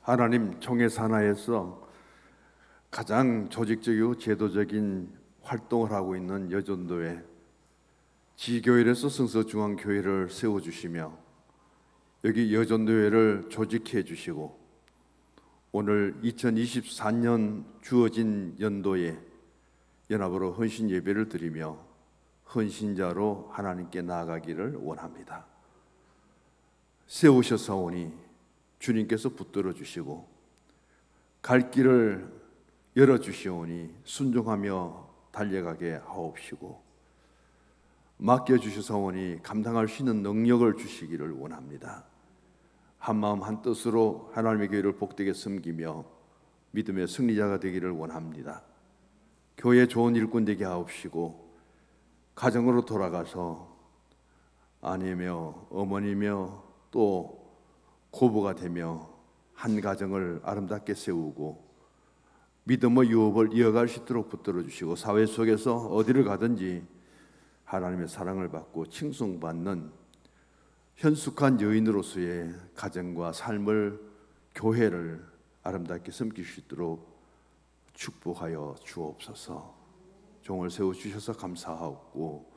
하나님 총회 산하에서 가장 조직적이고 제도적인 활동을 하고 있는 여전도회 지교회에서 성서중앙교회를 세워주시며 여기 여전도회를 조직해 주시고 오늘 2024년 주어진 연도에 연합으로 헌신 예배를 드리며 헌신자로 하나님께 나아가기를 원합니다. 세우셔서오니 주님께서 붙들어 주시고 갈 길을 열어주시오니 순종하며 달려가게 하옵시고 맡겨주셔서오니 감당할 수 있는 능력을 주시기를 원합니다. 한마음 한뜻으로 하나님의 교회를 복되게 섬기며 믿음의 승리자가 되기를 원합니다. 교회 좋은 일꾼 되게 하옵시고 가정으로 돌아가서 아내며 어머니며 또 고부가 되며 한 가정을 아름답게 세우고 믿음의 유업을 이어갈 수 있도록 붙들어 주시고 사회 속에서 어디를 가든지 하나님의 사랑을 받고 칭송받는 현숙한 여인으로서의 가정과 삶을 교회를 아름답게 섬길 수 있도록 축복하여 주옵소서. 종을 세워주셔서 감사하고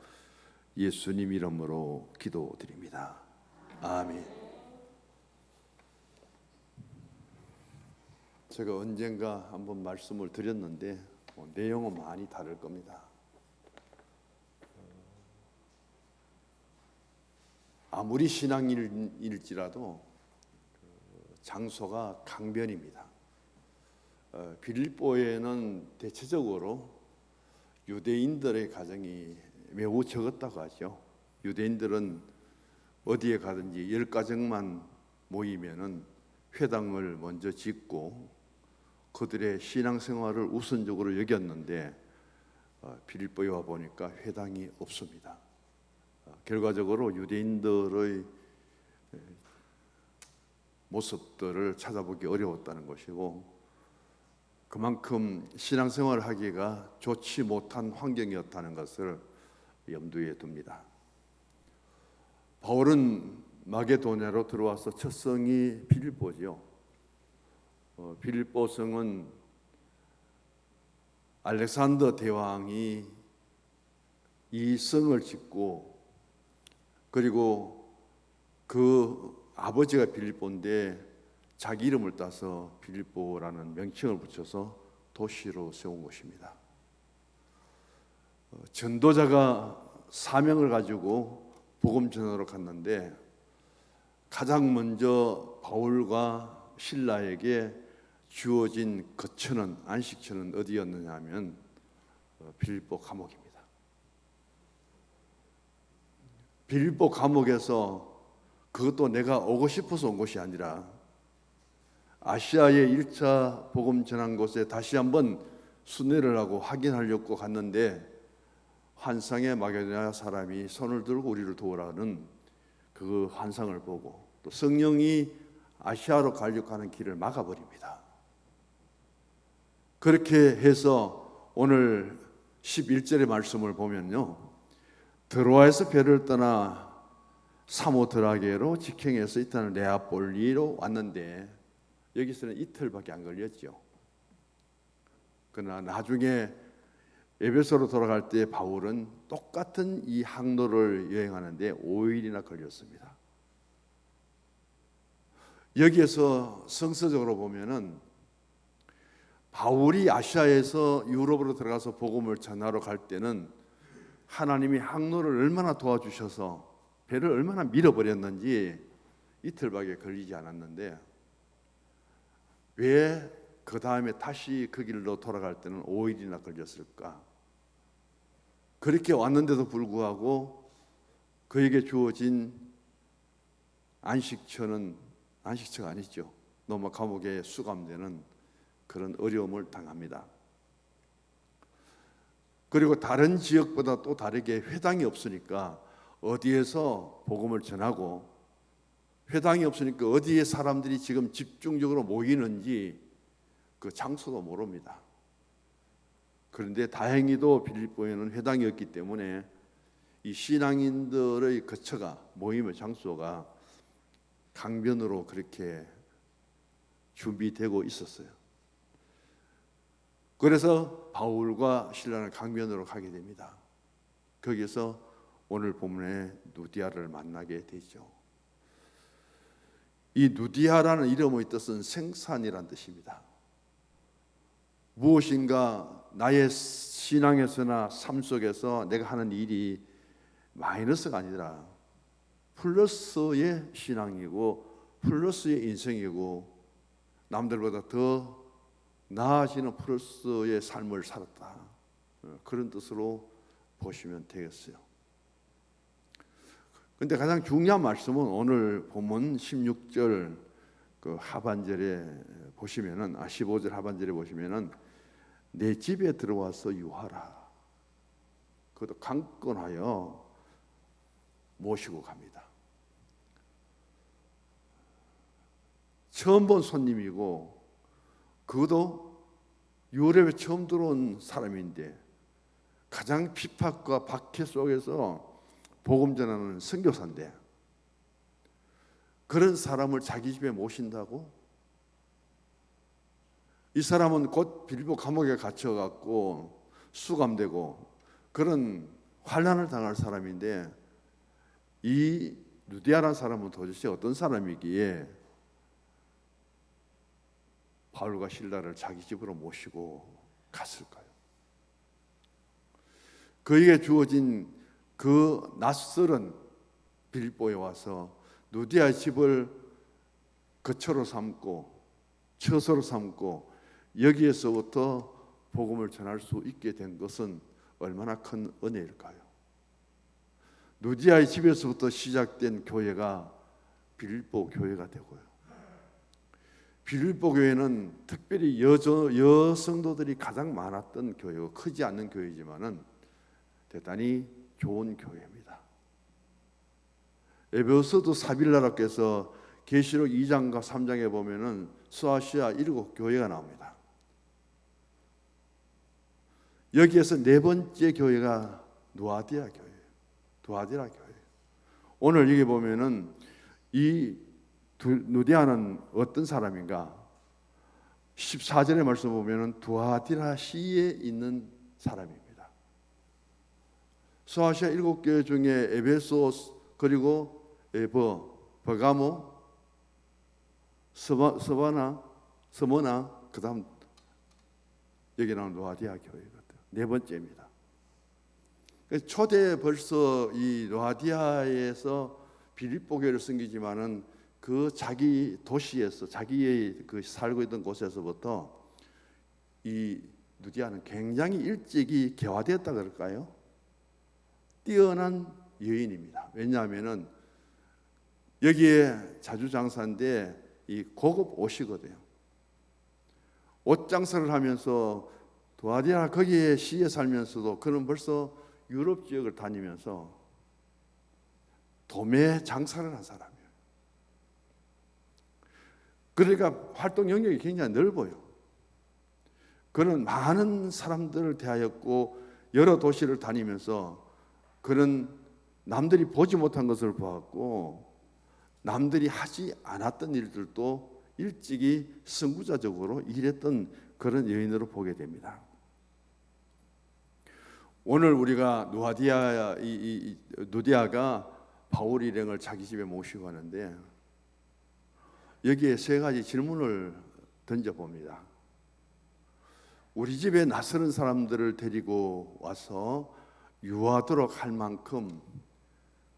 예수님 이름으로 기도드립니다. 아멘. 제가 언젠가 한번 말씀을 드렸는데 내용은 많이 다를 겁니다. 아무리 신앙일지라도 장소가 강변입니다. 빌립보에는 대체적으로 유대인들의 가정이 매우 적었다고 하죠. 유대인들은 어디에 가든지 10가정만 모이면은 회당을 먼저 짓고 그들의 신앙생활을 우선적으로 여겼는데 빌립보에 와 보니까 회당이 없습니다. 결과적으로 유대인들의 모습들을 찾아보기 어려웠다는 것이고 그만큼 신앙생활을 하기가 좋지 못한 환경이었다는 것을 염두에 둡니다. 바울은 마게도냐로 들어와서 첫 성이 빌립보지요. 빌립보 성은 알렉산더 대왕이 이 성을 짓고 그리고 그 아버지가 빌립보인데 자기 이름을 따서 빌립보라는 명칭을 붙여서 도시로 세운 것입니다. 전도자가 사명을 가지고 복음 전하러 갔는데 가장 먼저 바울과 실라에게 주어진 거처는 안식처는 어디였느냐 하면 빌립보 감옥입니다. 빌립보 감옥에서 그것도 내가 오고 싶어서 온 것이 아니라 아시아의 1차 복음 전한 곳에 다시 한번 순회를 하고 확인하려고 갔는데 환상의 마게도냐 사람이 손을 들고 우리를 도우라는 그 환상을 보고 또 성령이 아시아로 가려고 하는 길을 막아버립니다. 그렇게 해서 오늘 11절의 말씀을 보면요, 드로아에서 배를 떠나 사모드라게로 직행해서 이탈을 네아폴리로 왔는데 여기서는 이틀밖에 안 걸렸죠. 그러나 나중에 에베소로 돌아갈 때 바울은 똑같은 이 항로를 여행하는데 5일이나 걸렸습니다. 여기에서 성서적으로 보면은 바울이 아시아에서 유럽으로 들어가서 복음을 전하러 갈 때는 하나님이 항로를 얼마나 도와주셔서 배를 얼마나 밀어버렸는지 이틀밖에 걸리지 않았는데 왜 그 다음에 다시 그 길로 돌아갈 때는 5일이나 걸렸을까? 그렇게 왔는데도 불구하고 그에게 주어진 안식처는 안식처가 아니죠. 너무 감옥에 수감되는 그런 어려움을 당합니다. 그리고 다른 지역보다 또 다르게 회당이 없으니까 어디에서 복음을 전하고 회당이 없으니까 어디에 사람들이 지금 집중적으로 모이는지 그 장소도 모릅니다. 그런데 다행히도 빌립보에는 회당이 없기 때문에 이 신앙인들의 거처가 모임의 장소가 강변으로 그렇게 준비되고 있었어요. 그래서 바울과 실라는 강변으로 가게 됩니다. 거기서 오늘 본문의 누디아를 만나게 되죠. 이 누디아라는 이름의 뜻은 생산이란 뜻입니다. 무엇인가 나의 신앙에서나 삶 속에서 내가 하는 일이 마이너스가 아니라 플러스의 신앙이고 플러스의 인생이고 남들보다 더 나아지는 플러스의 삶을 살았다. 그런 뜻으로 보시면 되겠어요. 근데 가장 중요한 말씀은 오늘 본문 16절 그 하반절에 보시면은 15절 하반절에 보시면은 내 집에 들어와서 유하라. 그것도 강권하여 모시고 갑니다. 처음 본 손님이고 그것도 유럽에 처음 들어온 사람인데 가장 핍박과 박해 속에서 복음 전하는 선교사인데 그런 사람을 자기 집에 모신다고? 이 사람은 곧 빌보 감옥에 갇혀갖고 수감되고 그런 환난을 당할 사람인데 이 누디아라는 사람은 도대체 어떤 사람이기에 바울과 실라를 자기 집으로 모시고 갔을까요? 그에게 주어진 그 낯설은 빌보에 와서 누디아의 집을 거처로 삼고 처소로 삼고 여기에서부터 복음을 전할 수 있게 된 것은 얼마나 큰 은혜일까요? 누디아의 집에서부터 시작된 교회가 빌보 교회가 되고요. 빌보 교회는 특별히 여성도들이 가장 많았던 교회고 크지 않는 교회지만은 대단히 좋은 교회입니다. 에베소도 사빌라라께서 계시록 2장과 3장에 보면은 소아시아 7교회가 나옵니다. 여기에서 네 번째 교회가 누아디라 교회예요. 누아디라 교회. 오늘 여기 보면은 이 누디아는 어떤 사람인가? 14절의 말씀 보면은 두아디라 시에 있는 사람입니다. 소아시아 7교회 중에 에베소 그리고 버가모, 스머나 그다음 여기 나온 누아디아 교회거든. 네 번째입니다. 초대 벌써 이 누아디아에서 빌립보 교회를 섬기지만은 그 자기 도시에서 자기의 그 살고 있던 곳에서부터 이 누디아는 굉장히 일찍이 개화되었다 그럴까요? 뛰어난 여인입니다. 왜냐하면은 여기에 자주장사인데 이 고급 옷이거든요. 옷 장사를 하면서 도아디아 거기에 시에 살면서도 그는 벌써 유럽 지역을 다니면서 도매 장사를 한 사람이에요. 그러니까 활동 영역이 굉장히 넓어요. 그는 많은 사람들을 대하였고 여러 도시를 다니면서 그는 남들이 보지 못한 것을 보았고 남들이 하지 않았던 일들도 일찍이 선구자적으로 일했던 그런 여인으로 보게 됩니다. 오늘 우리가 누디아가 바울 일행을 자기 집에 모시고 가는데 여기에 세 가지 질문을 던져봅니다. 우리 집에 낯선 사람들을 데리고 와서 유하도록 할 만큼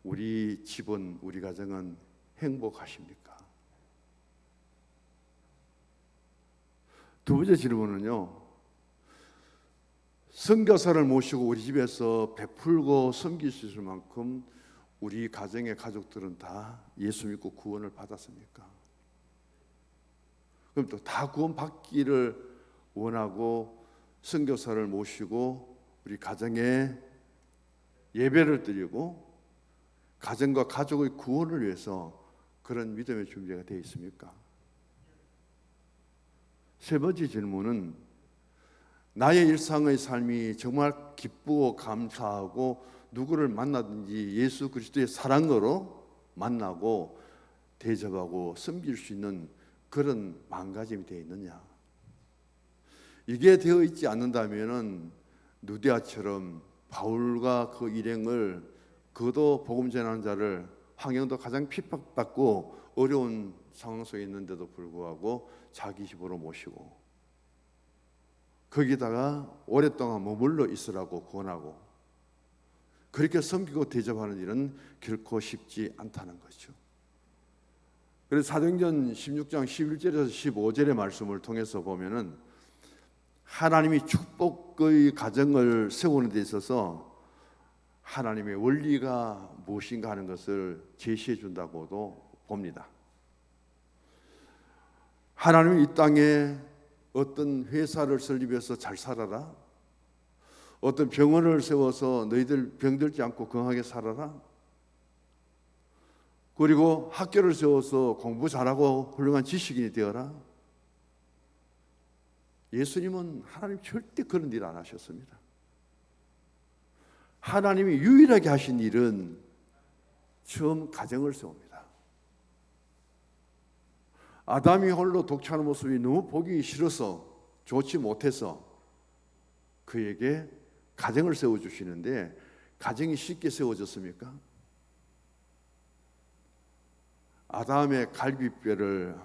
우리 집은 우리 가정은 행복하십니까? 두 번째 질문은요. 선교사를 모시고 우리 집에서 베풀고 섬길 수 있을 만큼 우리 가정의 가족들은 다 예수 믿고 구원을 받았습니까? 그럼 또 다 구원 받기를 원하고 선교사를 모시고 우리 가정에 예배를 드리고 가정과 가족의 구원을 위해서 그런 믿음의 준비가 되어 있습니까? 세 번째 질문은 나의 일상의 삶이 정말 기쁘고 감사하고 누구를 만나든지 예수 그리스도의 사랑으로 만나고 대접하고 섬길 수 있는 그런 마음가짐이 되어 있느냐? 이게 되어 있지 않는다면은 누디아처럼 바울과 그 일행을, 그도 복음 전하는 자를, 환경도 가장 핍박받고 어려운 상황 속에 있는데도 불구하고 자기 집으로 모시고 거기다가 오랫동안 머물러 있으라고 권하고 그렇게 섬기고 대접하는 일은 결코 쉽지 않다는 거죠. 그래서 사도행전 16장 11절에서 15절의 말씀을 통해서 보면은 하나님이 축복의 가정을 세우는 데 있어서 하나님의 원리가 무엇인가 하는 것을 제시해 준다고도 봅니다. 하나님이 이 땅에 어떤 회사를 설립해서 잘 살아라, 어떤 병원을 세워서 너희들 병들지 않고 건강하게 살아라, 그리고 학교를 세워서 공부 잘하고 훌륭한 지식인이 되어라. 예수님은 하나님 절대 그런 일 안 하셨습니다. 하나님이 유일하게 하신 일은 처음 가정을 세웁니다. 아담이 홀로 독차하는 모습이 너무 보기 싫어서, 좋지 못해서 그에게 가정을 세워주시는데, 가정이 쉽게 세워졌습니까? 아담의 갈비뼈를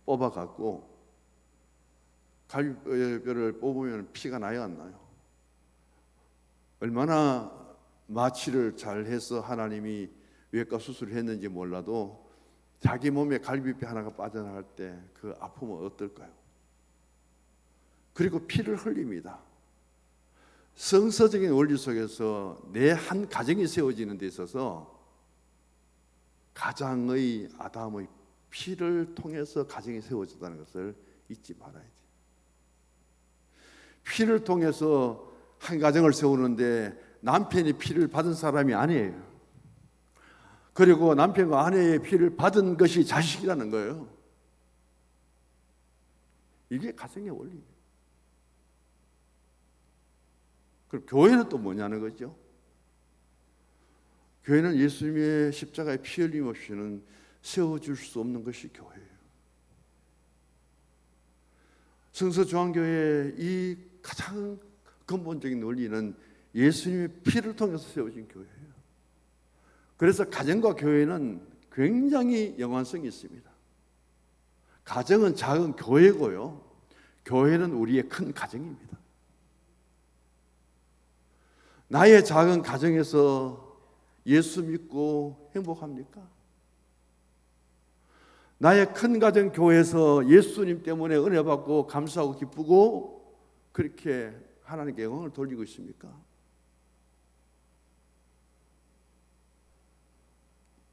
뽑아갖고, 갈비뼈를 뽑으면 피가 나요, 안 나요? 얼마나 마취를 잘 해서 하나님이 외과 수술을 했는지 몰라도 자기 몸에 갈비뼈 하나가 빠져나갈 때 그 아픔은 어떨까요? 그리고 피를 흘립니다. 성서적인 원리 속에서 내 한 가정이 세워지는 데 있어서 가장의 아담의 피를 통해서 가정이 세워졌다는 것을 잊지 말아야 돼요. 피를 통해서 한 가정을 세우는데 남편이 피를 받은 사람이 아니에요. 그리고 남편과 아내의 피를 받은 것이 자식이라는 거예요. 이게 가정의 원리예요. 그럼 교회는 또 뭐냐는 거죠? 교회는 예수님의 십자가의 피 흘림 없이는 세워줄 수 없는 것이 교회예요. 성서조항교회의 이 가장 근본적인 원리는 예수님의 피를 통해서 세워진 교회예요. 그래서 가정과 교회는 굉장히 연관성이 있습니다. 가정은 작은 교회고요, 교회는 우리의 큰 가정입니다. 나의 작은 가정에서 예수 믿고 행복합니까? 나의 큰 가정 교회에서 예수님 때문에 은혜 받고 감사하고 기쁘고 그렇게 하나님께 영광을 돌리고 있습니까?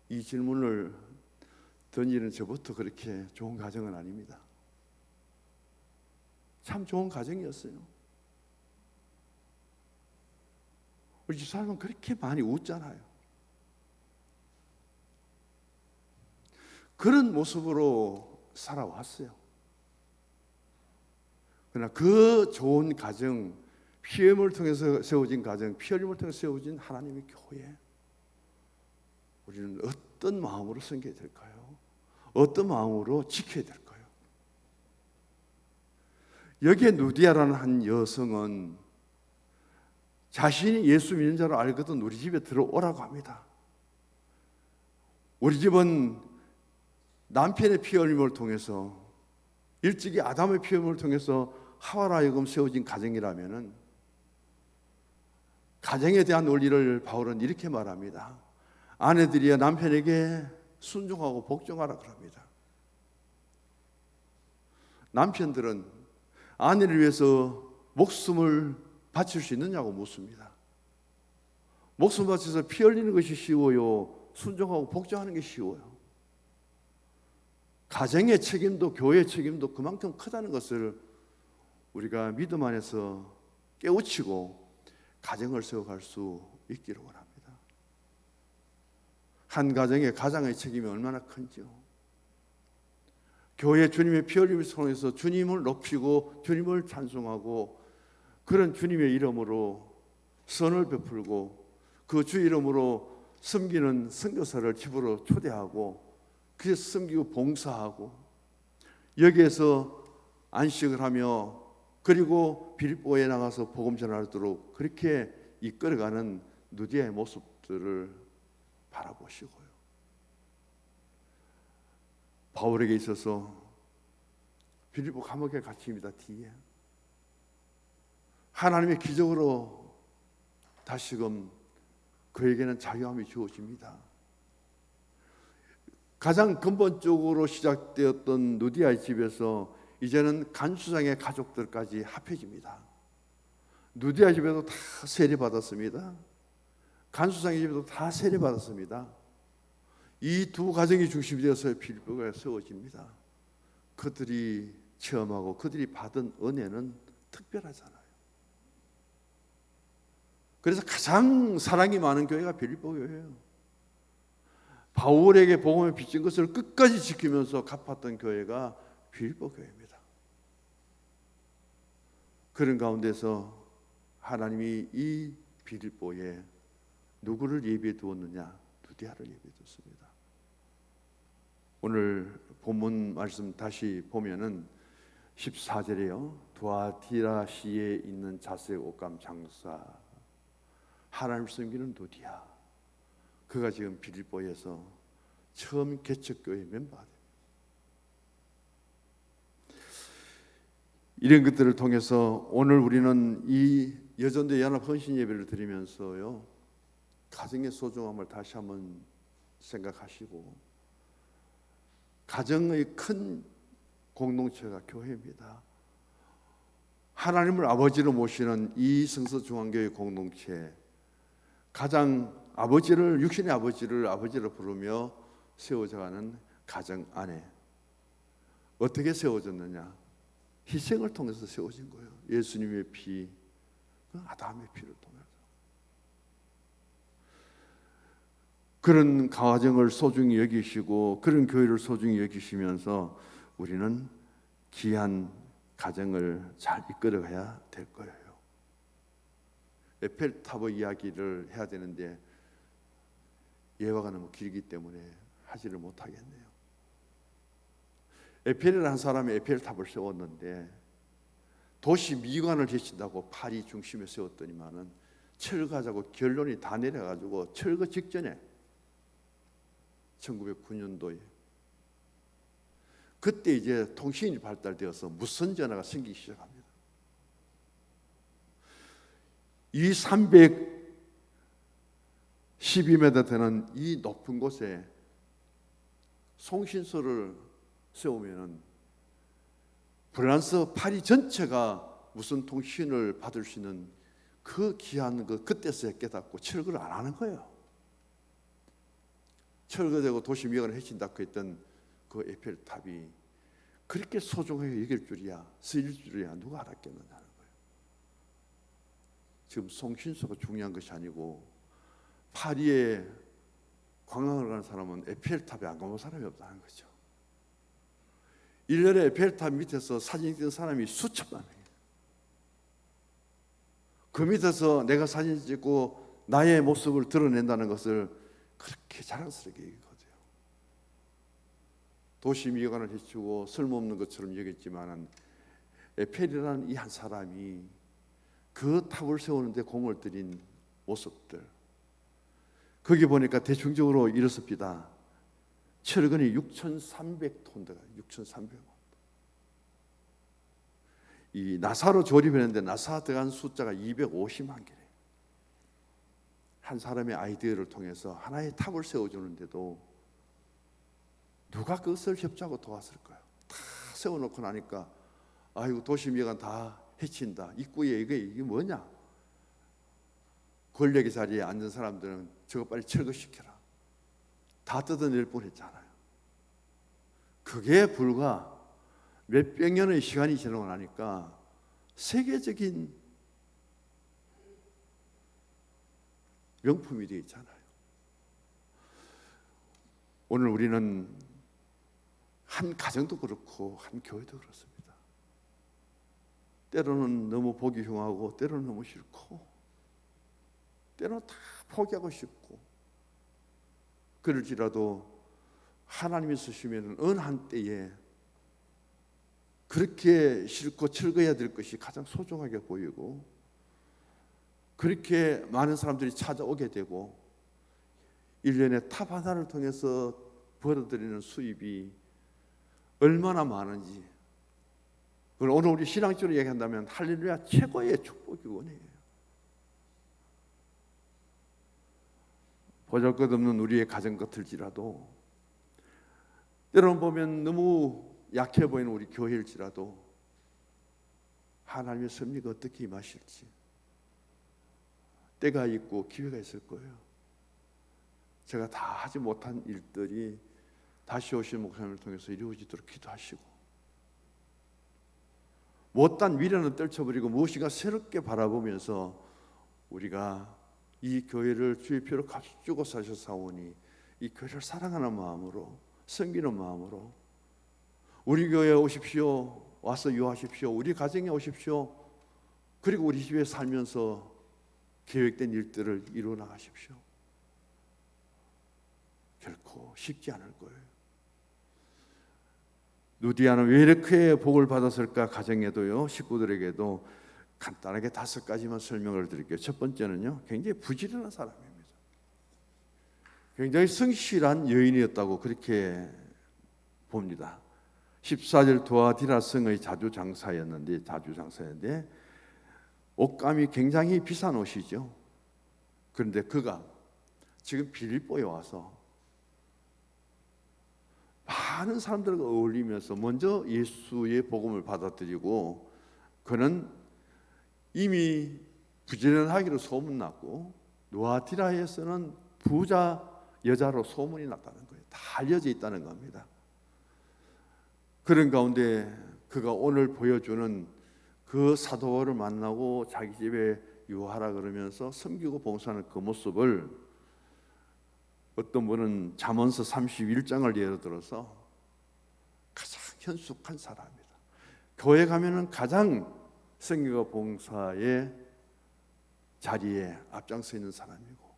이 질문을 던지는 저부터 그렇게 좋은 가정은 아닙니다. 참 좋은 가정이었어요. 우리 집사람은 그렇게 많이 웃잖아요. 그런 모습으로 살아왔어요. 그러나 그 좋은 가정, 피흘림을 통해서 세워진 가정, 피 흘림을 통해서 세워진 하나님의 교회, 우리는 어떤 마음으로 섬겨야 될까요? 어떤 마음으로 지켜야 될까요? 여기에 누디아라는 한 여성은 자신이 예수 믿는 자로 알거든 우리 집에 들어오라고 합니다. 우리 집은 남편의 피 흘림을 통해서, 일찍이 아담의 피 흘림을 통해서 하와로 하여금 세워진 가정이라면은, 가정에 대한 원리를 바울은 이렇게 말합니다. 아내들이여 남편에게 순종하고 복종하라 그럽니다. 남편들은 아내를 위해서 목숨을 바칠 수 있느냐고 묻습니다. 목숨 바쳐서 피 흘리는 것이 쉬워요, 순종하고 복종하는 게 쉬워요? 가정의 책임도 교회의 책임도 그만큼 크다는 것을 우리가 믿음 안에서 깨우치고 가정을 세워갈 수 있기를 원합니다. 한 가정의 가장의 책임이 얼마나 큰지요. 교회 주님의 피 흘림을 통해서 주님을 높이고 주님을 찬송하고, 그런 주님의 이름으로 선을 베풀고 그 주 이름으로 섬기는 선교사를 집으로 초대하고 그 섬기고 봉사하고, 여기에서 안식을 하며 그리고 빌립보에 나가서 복음 전하도록 그렇게 이끌어가는 누디아의 모습들을 바라보시고요. 바울에게 있어서 빌립보 감옥에 갇힙니다. 뒤에 하나님의 기적으로 다시금 그에게는 자유함이 주어집니다. 가장 근본적으로 시작되었던 누디아의 집에서 이제는 간수장의 가족들까지 합해집니다. 누디아 집에도 다 세례받았습니다. 간수장의 집에도 다 세례받았습니다. 이 두 가정이 중심이 되어서 빌립보가 세워집니다. 그들이 체험하고 그들이 받은 은혜는 특별하잖아요. 그래서 가장 사랑이 많은 교회가 빌립보 교회예요. 바울에게 복음을 빚진 것을 끝까지 지키면서 갚았던 교회가 빌립보 교회입니다. 그런 가운데서 하나님이 이 빌립보에 누구를 예비해 두었느냐? 누디아를 예비해 두었습니다. 오늘 본문 말씀 다시 보면은 14절에요. 두아디라시에 있는 자색 옷감 장사 하나님 섬기는 누디아, 그가 지금 빌립보에서 처음 개척교회 멤버가 됩니다. 이런 것들을 통해서 오늘 우리는 이 여전대 연합 헌신 예배를 드리면서요, 가정의 소중함을 다시 한번 생각하시고, 가정의 큰 공동체가 교회입니다. 하나님을 아버지로 모시는 이 성서중앙교회 공동체, 가장 아버지를, 육신의 아버지를 아버지로 부르며 세워져가는 가정 안에 어떻게 세워졌느냐? 희생을 통해서 세워진 거예요. 예수님의 피, 아담의 피를 통해서. 그런 가정을 소중히 여기시고 그런 교회를 소중히 여기시면서 우리는 귀한 가정을 잘 이끌어가야 될 거예요. 에펠탑의 이야기를 해야 되는데 예화가 너무 길기 때문에 하지를 못하겠네요. 에펠이라는 사람이 에펠탑을 세웠는데 도시 미관을 제친다고 파리 중심에 세웠더니만은 철거하자고 결론이 다 내려가지고 철거 직전에 1909년도에 그때 이제 통신이 발달되어서 무선 전화가 생기기 시작합니다. 이 312m 되는 이 높은 곳에 송신소를 세우면은 프랑스 파리 전체가 무선 통신을 받을 수 있는 그 귀한 그 그때서야 깨닫고 철거를 안 하는 거예요. 철거되고 도시 미관을 해친다고 했던 그 에펠탑이 그렇게 소중하게 여길 줄이야, 쓰일 줄이야 누가 알았겠느냐는 거예요. 지금 송신소가 중요한 것이 아니고 파리에 관광을 가는 사람은 에펠탑에 안 가본 사람이 없다는 거죠. 1년에 에펠탑 밑에서 사진 찍는 사람이 수천만 명이에요. 그 밑에서 내가 사진 찍고 나의 모습을 드러낸다는 것을 그렇게 자랑스럽게 얘기거든요. 도시 미관을 해치고 쓸모없는 것처럼 여겼지만 에펠이라는 이 한 사람이 그 탑을 세우는데 공을 들인 모습들, 거기 보니까 대충적으로 이렇습니다. 철근이 6,300톤 들어가요. 6,300원. 이 나사로 조립했는데 나사 들어간 숫자가 250만 개래요. 한 사람의 아이디어를 통해서 하나의 탑을 세워주는데도 누가 그것을 협조하고 도왔을까요? 다 세워놓고 나니까 아이고 도시미관 다 해친다. 입구에 이게 뭐냐? 권력의 자리에 앉은 사람들은 저거 빨리 철거시켜라. 다 뜯어낼 뻔했잖아요. 그게 불과 몇백 년의 시간이 지나고 나니까 세계적인 명품이 되어 있잖아요. 오늘 우리는 한 가정도 그렇고 한 교회도 그렇습니다. 때로는 너무 보기 흉하고 때로는 너무 싫고 때로는 다 포기하고 싶고 그럴지라도 하나님이 쓰시면 어느 한때에 그렇게 싣고 철거해야 될 것이 가장 소중하게 보이고, 그렇게 많은 사람들이 찾아오게 되고, 1년에 탑 하나를 통해서 벌어들이는 수입이 얼마나 많은지, 그걸 오늘 우리 신앙적으로 얘기한다면 할렐루야 최고의 축복이고 은혜예요. 보잘것없는 우리의 가정 같을지라도, 때로는 보면 너무 약해 보이는 우리 교회일지라도 하나님의 섭리가 어떻게 임하실지 때가 있고 기회가 있을 거예요. 제가 다 하지 못한 일들이 다시 오신 목사님을 통해서 이루어지도록 기도하시고, 못한 미련은 떨쳐버리고 무엇인가 새롭게 바라보면서 우리가 이 교회를 주의 피로 값주고 사셨사오니 이 교회를 사랑하는 마음으로, 섬기는 마음으로 우리 교회에 오십시오, 와서 유하십시오, 우리 가정에 오십시오, 그리고 우리 집에 살면서 계획된 일들을 이루어 나가십시오. 결코 쉽지 않을 거예요. 누디아는 왜 이렇게 복을 받았을까? 가정에도요, 식구들에게도 간단하게 5가지만 설명을 드릴게요. 첫 번째는요, 굉장히 부지런한 사람입니다. 굉장히 성실한 여인이었다고 그렇게 봅니다. 14절 두아디라 성의 자주장사였는데 옷감이 굉장히 비싼 옷이죠. 그런데 그가 지금 빌립보에 와서 많은 사람들과 어울리면서 먼저 예수의 복음을 받아들이고, 그는 이미 부지런하기로 소문났고 누아디라에서는 부자 여자로 소문이 났다는 거예요. 다 알려져 있다는 겁니다. 그런 가운데 그가 오늘 보여주는 그 사도를 만나고 자기 집에 유하라 그러면서 섬기고 봉사하는 그 모습을 어떤 분은 잠언서 31장을 예로 들어서 가장 현숙한 사람이다, 교회 가면은 가장 성경과 봉사의 자리에 앞장서 있는 사람이고,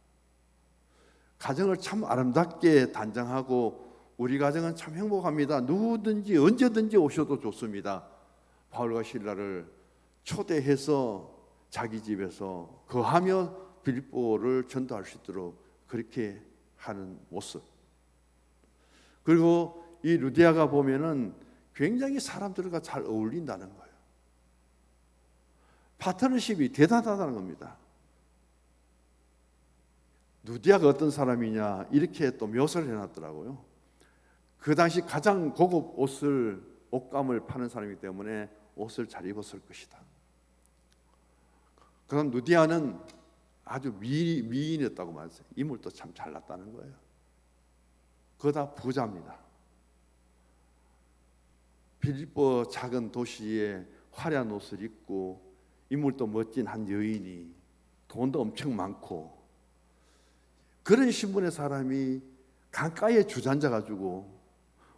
가정을 참 아름답게 단장하고 우리 가정은 참 행복합니다, 누구든지 언제든지 오셔도 좋습니다, 바울과 실라를 초대해서 자기 집에서 거하며 빌립보를 전도할 수 있도록 그렇게 하는 모습. 그리고 이 루디아가 보면은 굉장히 사람들과 잘 어울린다는 거예요. 파트너십이 대단하다는 겁니다. 루디아가 어떤 사람이냐 이렇게 또 묘사를 해놨더라고요. 그 당시 가장 고급 옷감을 파는 사람이기 때문에 옷을 잘 입었을 것이다. 그럼 루디아는 아주 미인이었다고 말했어요. 인물도 참 잘났다는 거예요. 그거 다 부자입니다. 빌립보 작은 도시에 화려한 옷을 입고 인물도 멋진 한 여인이, 돈도 엄청 많고, 그런 신분의 사람이 강가에 주저앉아가지고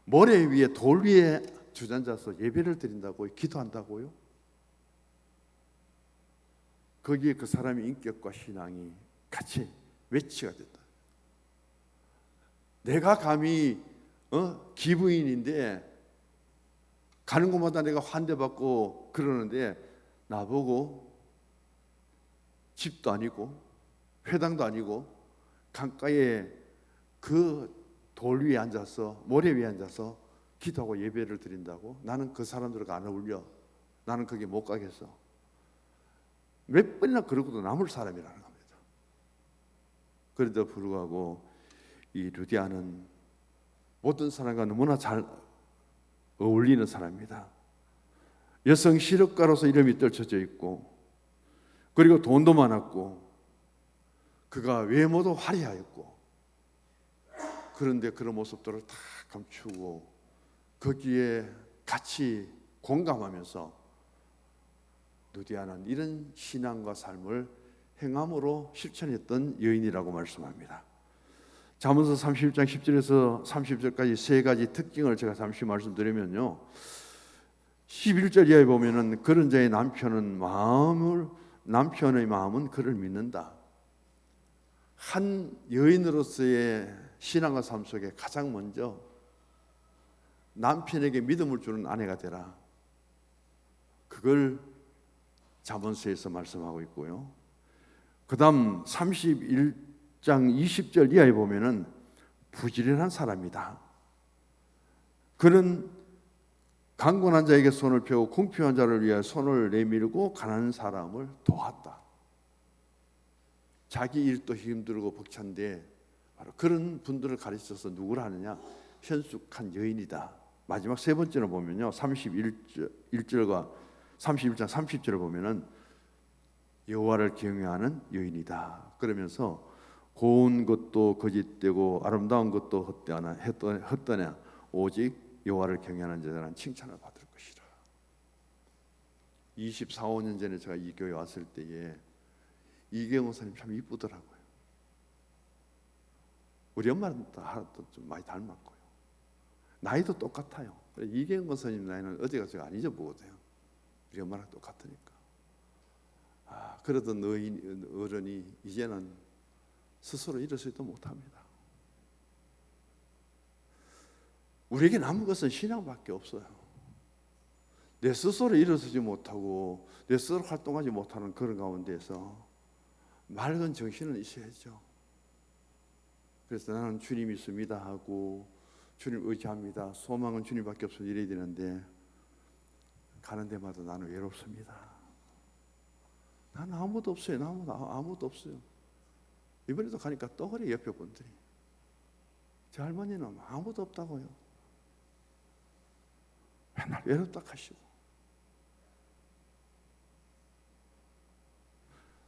모래 위에 돌 위에 주저앉아서 예배를 드린다고요? 기도한다고요? 거기에 그 사람의 인격과 신앙이 같이 매치가 됐다. 내가 감히 기부인인데 가는 곳마다 내가 환대받고 그러는데 나보고 집도 아니고 회당도 아니고 강가에 그 돌 위에 앉아서, 모래 위에 앉아서 기도하고 예배를 드린다고? 나는 그 사람들과 안 어울려, 나는 거기 못 가겠어. 몇 번이나 그러고도 남을 사람이라는 겁니다. 그래도 불구하고 이 루디아는 모든 사람과 너무나 잘 어울리는 사람입니다. 여성 실업가로서 이름이 떨쳐져 있고, 그리고 돈도 많았고, 그가 외모도 화려하였고, 그런데 그런 모습들을 다 감추고 거기에 같이 공감하면서 루디아는 이런 신앙과 삶을 행함으로 실천했던 여인이라고 말씀합니다. 잠언서 31장 10절에서 30절까지 세 가지 특징을 제가 잠시 말씀드리면요, 11절 이하에 보면은 그런 자의 남편의 마음은 그를 믿는다. 한 여인으로서의 신앙과 삶 속에 가장 먼저 남편에게 믿음을 주는 아내가 되라. 그걸 잠언서에서 말씀하고 있고요. 그 다음 31장 20절 이하에 보면은 부지런한 사람이다. 그는 강권한 자에게 손을 펴고 궁핍한 자를 위하여 손을 내밀고 가난한 사람을 도왔다. 자기 일도 힘들고 벅찬데 바로 그런 분들을 가르쳐서 누구를 하느냐? 현숙한 여인이다. 마지막 세 번째로 보면요, 31절과 31장 30절을 보면은 여호와를 경외하는 여인이다. 그러면서 고운 것도 거짓되고 아름다운 것도 헛되냐 오직 여호와를 경외하는 자들은 칭찬을 받을 것이라. 24, 5년 전에 제가 이 교회 왔을 때에 이경호 선생님 참 이쁘더라고요. 우리 엄마도 좀 많이 닮았고요. 나이도 똑같아요. 이경호 선생님 나이는 어디가 제가 안 잊어보거든요. 우리 엄마랑 똑같으니까. 그러던 어른이 이제는 스스로 일어서지도 못합니다. 우리에게 남은 것은 신앙밖에 없어요. 내 스스로 일어서지 못하고 내 스스로 활동하지 못하는 그런 가운데서 맑은 정신은 있어야죠. 그래서 나는 주님 있습니다 하고 주님 의지합니다, 소망은 주님밖에 없어 이래야 되는데 가는 데마다 나는 외롭습니다. 나는 아무도 없어요. 아무도 없어요. 이번에도 가니까 또 그래. 옆에 분들이 제 할머니는 아무도 없다고요. 맨날 외롭다 하시고.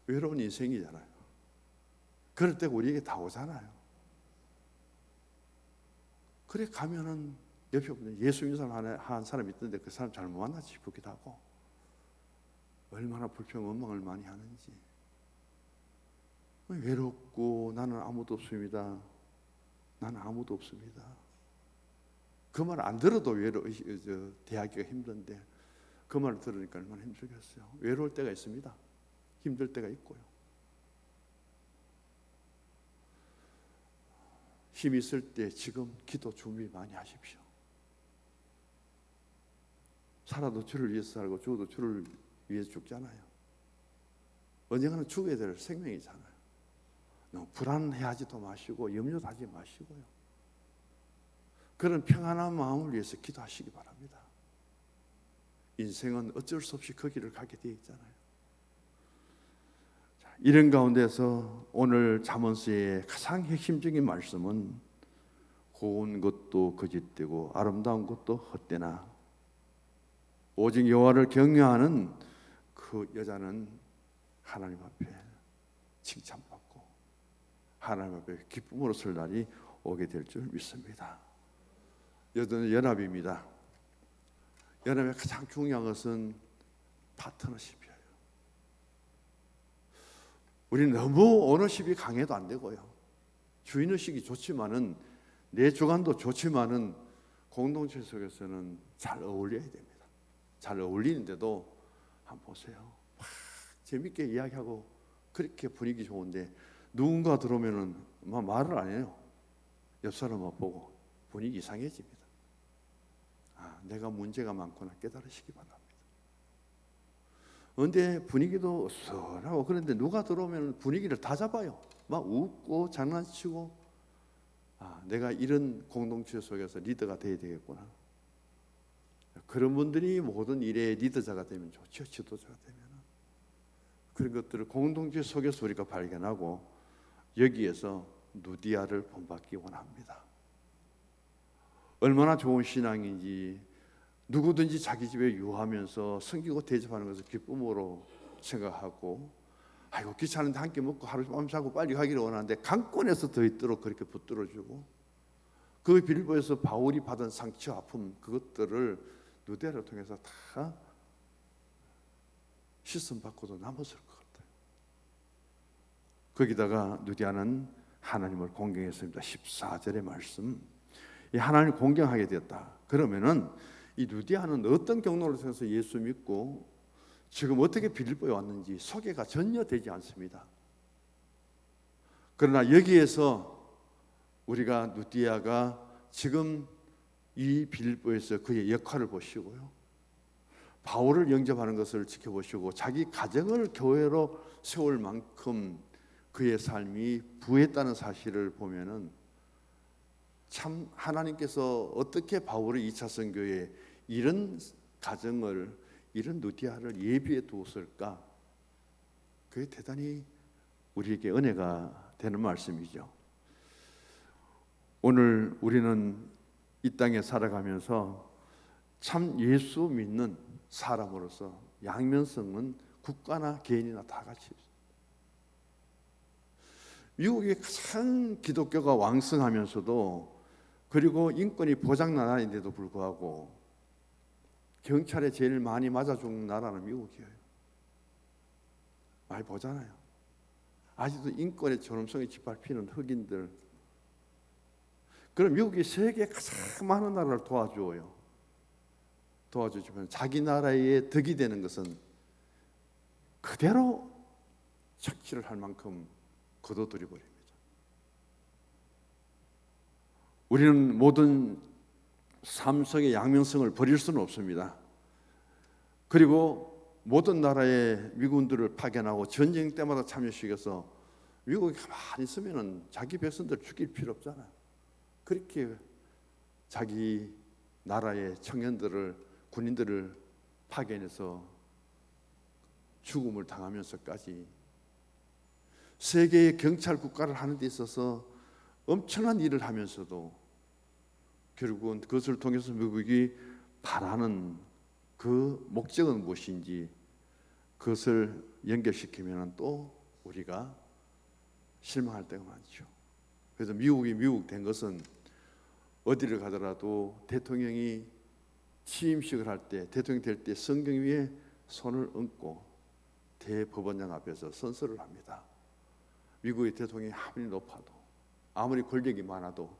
외로운 인생이잖아요. 그럴 때 우리에게 다 오잖아요. 그래 가면은 옆에 분들 예수 믿는 사람 한 사람이 있던데 그 사람 잘못 만나지 싶기도 하고, 얼마나 불평 원망을 많이 하는지. 외롭고 나는 아무도 없습니다. 나는 아무도 없습니다. 그 말 안 들어도 대하기가 힘든데 그 말을 들으니까 얼마나 힘들겠어요. 외로울 때가 있습니다. 힘들 때가 있고요. 힘 있을 때 지금 기도 준비 많이 하십시오. 살아도 주를 위해서 살고 죽어도 주를 위해서 죽잖아요. 언젠가는 죽어야 될 생명이잖아요. 너무 불안해하지도 마시고 염려도 하지 마시고요. 그런 평안한 마음을 위해서 기도하시기 바랍니다. 인생은 어쩔 수 없이 그 길을 가게 되어 있잖아요. 자, 이런 가운데서 오늘 잠언서의 가장 핵심적인 말씀은 고운 것도 거짓되고 아름다운 것도 헛되나 오직 여호와를 경외하는 그 여자는 하나님 앞에 칭찬받고 하나님 앞에 기쁨으로 설 날이 오게 될 줄 믿습니다. 여전히 연합입니다. 연합의 가장 중요한 것은 파트너십이에요. 우리는 너무 오너십이 강해도 안 되고요. 주인의식이 좋지만은 내 주관도 좋지만은 공동체 속에서는 잘 어울려야 됩니다. 잘 어울리는데도 한번 보세요. 막 재밌게 이야기하고 그렇게 분위기 좋은데 누군가 들어오면은 말을 안 해요. 옆 사람만 보고 분위기 이상해집니다. 내가 문제가 많구나 깨달으시기 바랍니다. 그런데 분위기도 어수선하고 그런데 누가 들어오면 분위기를 다 잡아요. 막 웃고 장난치고 내가 이런 공동체 속에서 리더가 돼야 되겠구나. 그런 분들이 모든 일의 리더자가 되면 좋죠. 지도자가 되면. 그런 것들을 공동체 속에서 우리가 발견하고 여기에서 누디아를 본받기 원합니다. 얼마나 좋은 신앙인지 누구든지 자기 집에 유하면서 섬기고 대접하는 것을 기쁨으로 생각하고 아이고 귀찮은데 한 끼 먹고 하루 밤 자고 빨리 가기를 원하는데 강권에서 더 있도록 그렇게 붙들어주고 그 빌보에서 바울이 받은 상처 아픔 그것들을 누디아를 통해서 다 시선 받고도 남았을 것 같아요. 거기다가 누디아는 하나님을 공경했습니다. 14절의 말씀. 이 하나님을 공경하게 되었다. 그러면은 이 누디아는 어떤 경로를 통해서 예수 믿고 지금 어떻게 빌립보에 왔는지 소개가 전혀 되지 않습니다. 그러나 여기에서 우리가 누디아가 지금 이 빌립보에서 그의 역할을 보시고요. 바울을 영접하는 것을 지켜보시고 자기 가정을 교회로 세울 만큼 그의 삶이 부했다는 사실을 보면은 참 하나님께서 어떻게 바울의 2차 선교에 이런 가정을, 이런 누디아를 예비해 두었을까? 그게 대단히 우리에게 은혜가 되는 말씀이죠. 오늘 우리는 이 땅에 살아가면서 참 예수 믿는 사람으로서 양면성은 국가나 개인이나 다 같이 있어요. 미국이 가장 기독교가 왕성하면서도, 그리고 인권이 보장 나라인데도 불구하고 경찰에 제일 많이 맞아 죽는 나라는 미국이에요. 많이 보잖아요. 아직도 인권의 존엄성이 짓밟히는 흑인들. 그럼 미국이 세계에 가장 많은 나라를 도와주지만 자기 나라의 덕이 되는 것은 그대로 착취를 할 만큼 거둬들여 버립니다. 우리는 모든 삼성의 양면성을 버릴 수는 없습니다. 그리고 모든 나라의 미군들을 파견하고 전쟁 때마다 참여시켜서 미국이 가만히 있으면 자기 백성들 죽일 필요 없잖아요. 그렇게 자기 나라의 청년들을, 군인들을 파견해서 죽음을 당하면서까지 세계의 경찰 국가를 하는 데 있어서 엄청난 일을 하면서도 결국은 그것을 통해서 미국이 바라는 그 목적은 무엇인지 그것을 연결시키면 또 우리가 실망할 때가 많죠. 그래서 미국이 미국 된 것은 어디를 가더라도 대통령이 취임식을 할 때, 대통령 될 때 성경 위에 손을 얹고 대법원장 앞에서 선서를 합니다. 미국의 대통령이 아무리 높아도, 아무리 권력이 많아도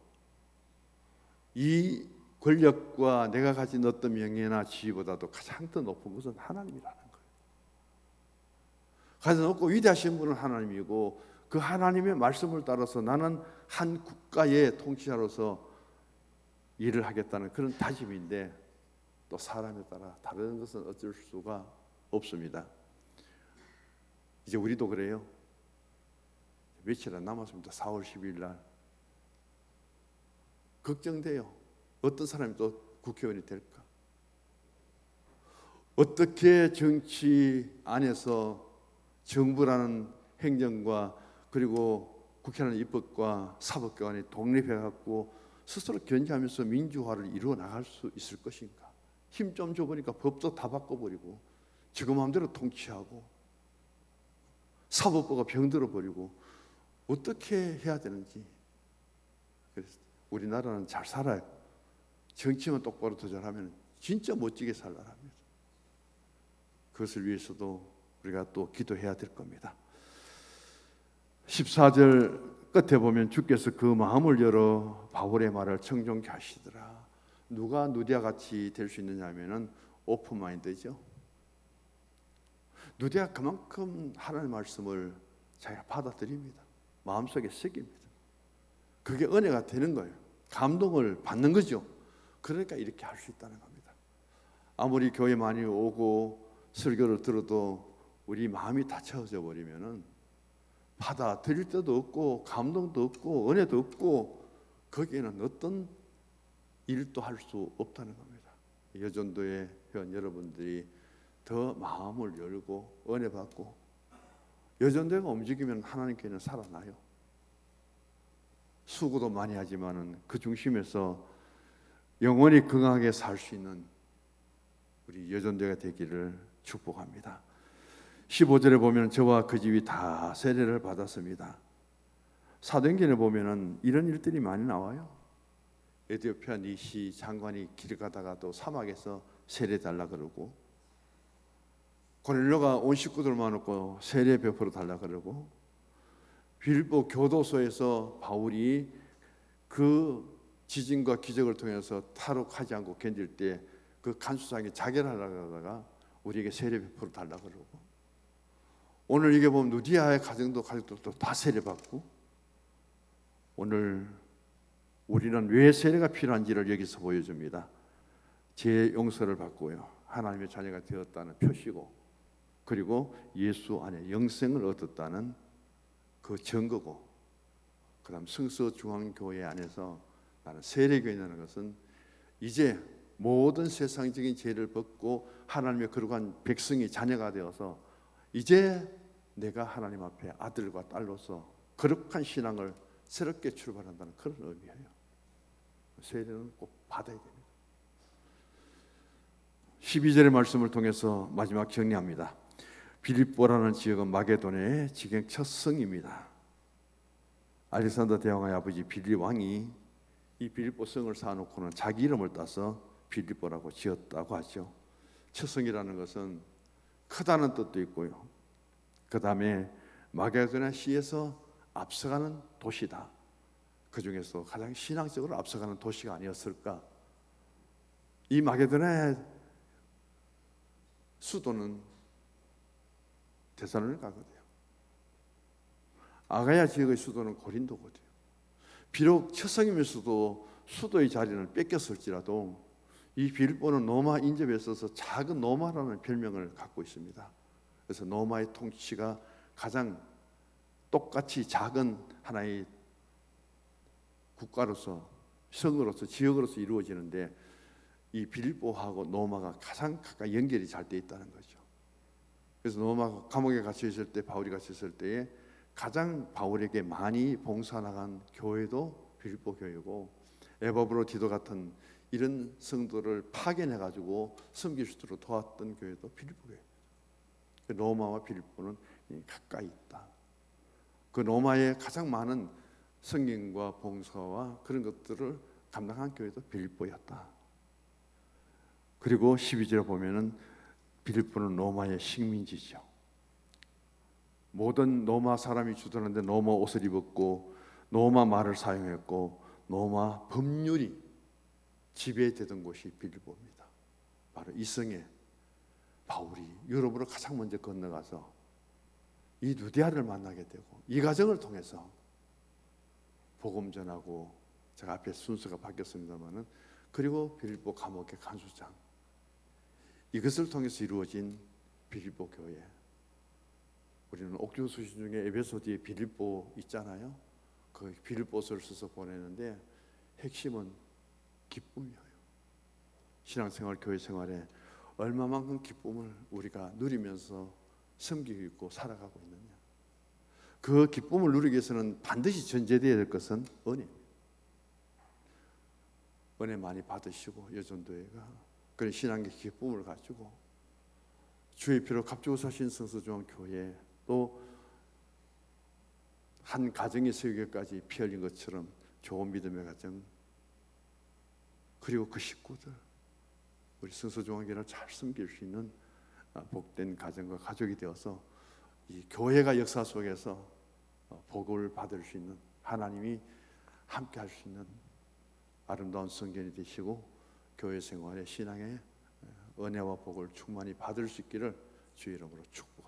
이 권력과 내가 가진 어떤 명예나 지위보다도 가장 더 높은 것은 하나님이라는 거예요. 가장 높고 위대하신 분은 하나님이고, 그 하나님의 말씀을 따라서 나는 한 국가의 통치자로서 일을 하겠다는 그런 다짐인데, 또 사람에 따라 다른 것은 어쩔 수가 없습니다. 이제 우리도 그래요. 며칠 안 남았습니다. 4월 10일 날 걱정돼요. 어떤 사람이 또 국회의원이 될까? 어떻게 정치 안에서 정부라는 행정과 그리고 국회라는 입법과 사법기관이 독립해갖고 스스로 견제하면서 민주화를 이루어 나갈 수 있을 것인가? 힘 좀 줘보니까 법도 다 바꿔버리고 지그 마음대로 통치하고 사법부가 병들어 버리고 어떻게 해야 되는지. 그래서 우리나라는 잘 살아요. 정치만 똑바로 도전하면 진짜 멋지게 살아납니다. 그것을 위해서도 우리가 또 기도해야 될 겁니다. 14절 끝에 보면 주께서 그 마음을 열어 바울의 말을 청종케 하시더라. 누가 누디아 같이 될 수 있느냐 하면은 오픈마인드죠. 누디아 그만큼 하나님의 말씀을 자기가 받아들입니다. 마음속에 새깁니다. 그게 은혜가 되는 거예요. 감동을 받는 거죠. 그러니까 이렇게 할 수 있다는 겁니다. 아무리 교회 많이 오고 설교를 들어도 우리 마음이 닫혀져 버리면은 받아들일 때도 없고 감동도 없고 은혜도 없고 거기에는 어떤 일도 할 수 없다는 겁니다. 여전도의 회원 여러분들이 더 마음을 열고 은혜 받고, 여전도가 움직이면 하나님께는 살아나요. 수고도 많이 하지만은 그 중심에서 영원히 건강하게 살 수 있는 우리 여전도가 되기를 축복합니다. 15절에 보면 저와 그 집이 다 세례를 받았습니다. 사도행전에 보면은 이런 일들이 많이 나와요. 에티오피아 니시 장관이 길 가다가도 사막에서 세례 달라 그러고, 고넬료가 온 식구들만 놓고 세례 베풀어 달라 그러고, 빌보 교도소에서 바울이 그 지진과 기적을 통해서 탈옥하지 않고 견딜 때 그 간수장이 자결하려고 하다가 우리에게 세례 베풀어 달라 그러고, 오늘 이게 보면 누디아의 가족들도 다 세례 받고, 오늘 우리는 왜 세례가 필요한지를 여기서 보여줍니다. 제 용서를 받고요, 하나님의 자녀가 되었다는 표시고, 그리고 예수 안에 영생을 얻었다는 그 증거고, 그 다음 성서중앙교회 안에서 나는 세례교인이라는 것은 이제 모든 세상적인 죄를 벗고 하나님의 거룩한 백성이 자녀가 되어서 이제 내가 하나님 앞에 아들과 딸로서 거룩한 신앙을 새롭게 출발한다는 그런 의미예요. 세례는 꼭 받아야 됩니다. 12절의 말씀을 통해서 마지막 정리합니다. 빌립보라는 지역은 마게도냐의 지경 첫 성입니다. 알렉산더 대왕의 아버지 빌립 왕이 이 빌립보 성을 쌓아놓고는 자기 이름을 따서 빌립보라고 지었다고 하죠. 첫 성이라는 것은 크다는 뜻도 있고요. 그 다음에 마게도냐 시에서 앞서가는 도시다. 그 중에서 가장 신앙적으로 앞서가는 도시가 아니었을까. 이 마게도냐의 수도는 데살로니가거든요. 아가야 지역의 수도는 고린도거든요. 비록 첫 성이면서도 수도의 자리는 뺏겼을지라도 이 빌립보는 로마 인접에 있어서 작은 로마라는 별명을 갖고 있습니다. 그래서 로마의 통치가 가장 똑같이 작은 하나의 국가로서, 성으로서, 지역으로서 이루어지는데 이 빌립보하고 로마가 가장 가까이 연결이 잘 돼 있다는 거죠. 그래서 로마 감옥에 갇혀 있을 때, 바울이 갇혀 있을 때에 가장 바울에게 많이 봉사 나간 교회도 빌립보 교회고, 에바브로 디도 같은 이런 성도를 파견해 가지고 섬길 수 있도록 도왔던 교회도 빌립보 교회. 로마와 빌립보는 가까이 있다. 그 로마에 가장 많은 성경과 봉사와 그런 것들을 감당한 교회도 빌립보였다. 그리고 12절에 보면은 빌립보는 로마의 식민지죠. 모든 로마 사람이 주둔하는데 로마 옷을 입었고 로마 말을 사용했고 로마 법률이 지배되던 곳이 빌립보입니다. 바로 이 성에 바울이 유럽으로 가장 먼저 건너가서 이 루디아를 만나게 되고, 이 과정을 통해서 복음 전하고, 제가 앞에 순서가 바뀌었습니다만은, 그리고 빌립보 감옥의 간수장, 이것을 통해서 이루어진 빌립보 교회. 우리는 옥교 수신 중에 에베소 뒤에 빌립보 있잖아요. 그 빌립보서를 써서 보내는데 핵심은 기쁨이에요. 신앙생활, 교회 생활에 얼마만큼 기쁨을 우리가 누리면서 섬기고 있고 살아가고 있느냐. 그 기쁨을 누리기 위해서는 반드시 전제되어야 될 것은 은혜입니다. 은혜 많이 받으시고 여전도회가 그런 신앙의 기쁨을 가지고 주의 피로 값주고 사신 성서중앙교회, 또 한 가정의 세계까지 피 흘린 것처럼 좋은 믿음의 가정, 그리고 그 식구들, 우리 성서중앙교회를 잘 섬길 수 있는 복된 가정과 가족이 되어서 이 교회가 역사 속에서 복을 받을 수 있는, 하나님이 함께 할 수 있는 아름다운 성전이 되시고 교회 생활의 신앙의 은혜와 복을 충만히 받을 수 있기를 주의 이름으로 축복합니다.